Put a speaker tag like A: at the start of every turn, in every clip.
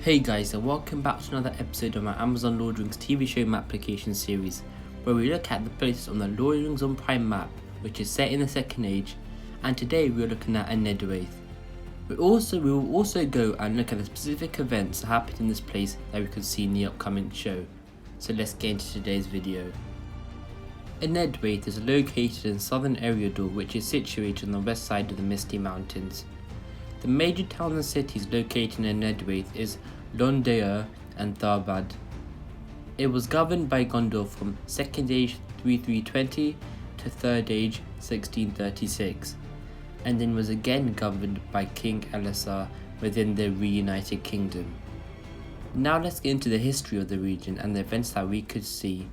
A: Hey guys, and welcome back to another episode of my Amazon Lord of the Rings TV show map application series, where we look at the places on the Lord of the Rings on Prime map, which is set in the Second Age, and today we are looking at Enedhwaith. We will also go and look at the specific events that happened in this place that we could see in the upcoming show. So let's get into today's video. Enedhwaith is located in southern Eriador, which is situated on the west side of the Misty Mountains. The major towns and cities located in Enedhwaith is LOTR and Tharbad. It was governed by Gondor from 2nd Age 3320 to 3rd Age 1636, and then was again governed by King Elisar within the reunited kingdom. Now let's get into the history of the region and the events that we could see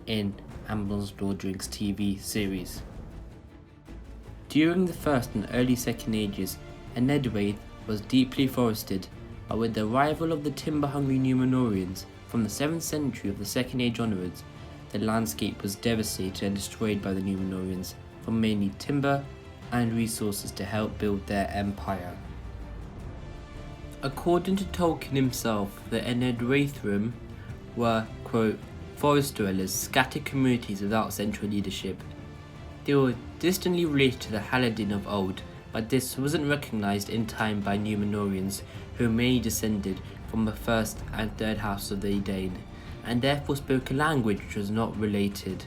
A: in Amazon's Lord of the Rings TV series. During the First and early Second Ages, Enedhwaith was deeply forested, but with the arrival of the timber-hungry Númenóreans from the 7th century of the Second Age onwards, the landscape was devastated and destroyed by the Númenóreans for mainly timber and resources to help build their empire. According to Tolkien himself, the Enedhwaithrim were, quote, forest dwellers, scattered communities without central leadership. They were distantly related to the Haladin of old, but this wasn't recognised in time by Númenóreans, who mainly descended from the first and third house of the Edain, and therefore spoke a language which was not related.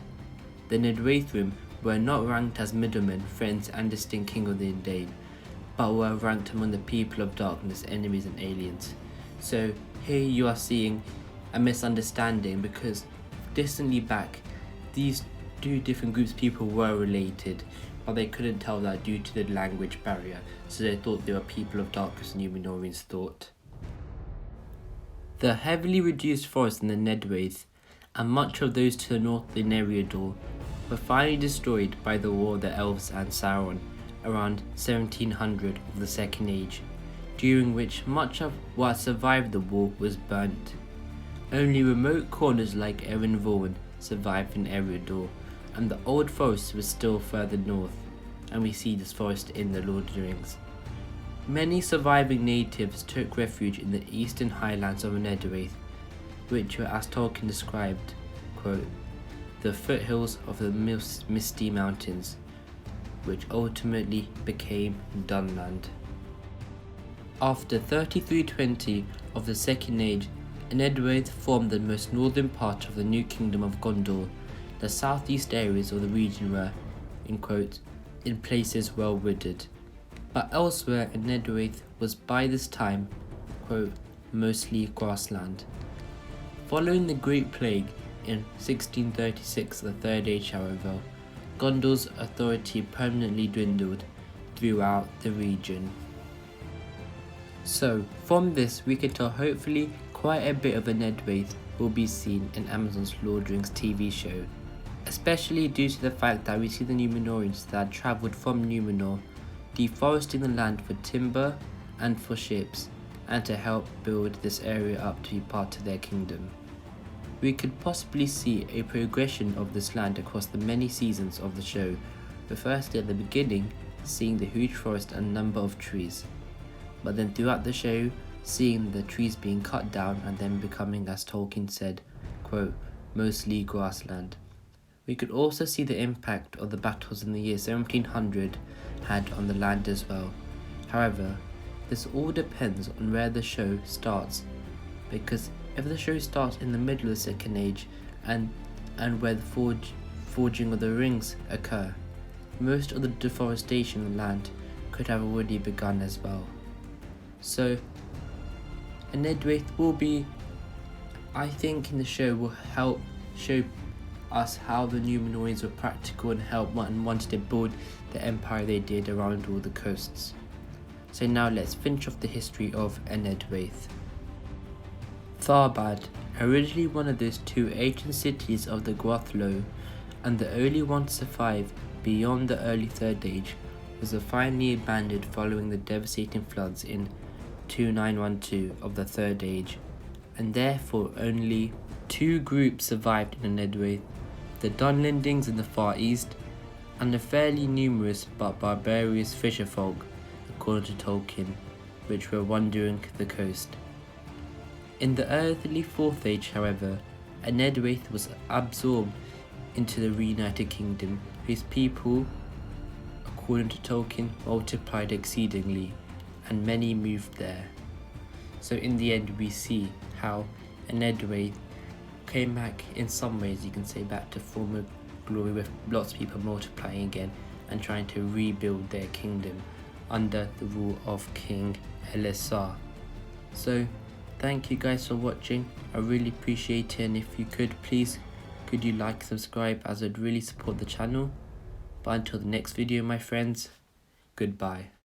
A: The Enedhwaithrim were not ranked as middlemen, friends and distinct king of the Edain, but were ranked among the people of darkness, enemies and aliens. So here you are seeing a misunderstanding, because distantly back, these two different groups of people were related, but they couldn't tell that due to the language barrier, so they thought they were people of darkness, Númenóreans thought. The heavily reduced forests in the Enedhwaith, and much of those to the north in Eriador, were finally destroyed by the War of the Elves and Sauron around 1700 of the Second Age, during which much of what survived the war was burnt. Only remote corners like Erin Vaughan survived in Eriador, and the old forest was still further north, and we see this forest in the Lord of the Rings. Many surviving natives took refuge in the eastern highlands of Enedhwaith, which were, as Tolkien described, quote, the foothills of the Misty Mountains, which ultimately became Dunland. After 3320 of the Second Age, Enedhwaith formed the most northern part of the new kingdom of Gondor. The southeast areas of the region were, in quote, in places well wooded, but elsewhere Enedhwaith was by this time, quote, mostly grassland. Following the Great Plague in 1636 of the Third Age, however, Gondor's authority permanently dwindled throughout the region. So, from this we can tell hopefully quite a bit of Enedhwaith will be seen in Amazon's Lord of the Rings TV show, especially due to the fact that we see the Númenóreans that had travelled from Númenor, deforesting the land for timber and for ships, and to help build this area up to be part of their kingdom. We could possibly see a progression of this land across the many seasons of the show, with firstly at the beginning seeing the huge forest and number of trees, but then throughout the show seeing the trees being cut down and then becoming, as Tolkien said, quote, mostly grassland. We could also see the impact of the battles in the year 1700 had on the land as well. However, this all depends on where the show starts, because if the show starts in the middle of the Second Age and where the forging of the rings occur, most of the deforestation of land could have already begun as well. So Enedhwaith will be, I think in the show, will help show us how the Númenóreans were practical and wanted to build the empire they did around all the coasts. So now let's finish off the history of Enedhwaith. Tharbad, originally one of those two ancient cities of the Gwathlô, and the only one to survive beyond the early Third Age, was finally abandoned following the devastating floods in 2912 of the Third Age, and therefore only two groups survived in Enedhwaith, the Dunlendings in the far east, and the fairly numerous but barbarous fisherfolk, according to Tolkien, which were wandering the coast. In the early 4th Age, however, Enedhwaith was absorbed into the reunited kingdom, whose people, according to Tolkien, multiplied exceedingly, and many moved there. So in the end, we see how Enedhwaith came back, in some ways you can say, back to former glory, with lots of people multiplying again and trying to rebuild their kingdom under the rule of King LOTR. So thank you guys for watching. I really appreciate it, and if you could, please could you like, subscribe, as it would really support the channel. But until the next video, my friends, goodbye.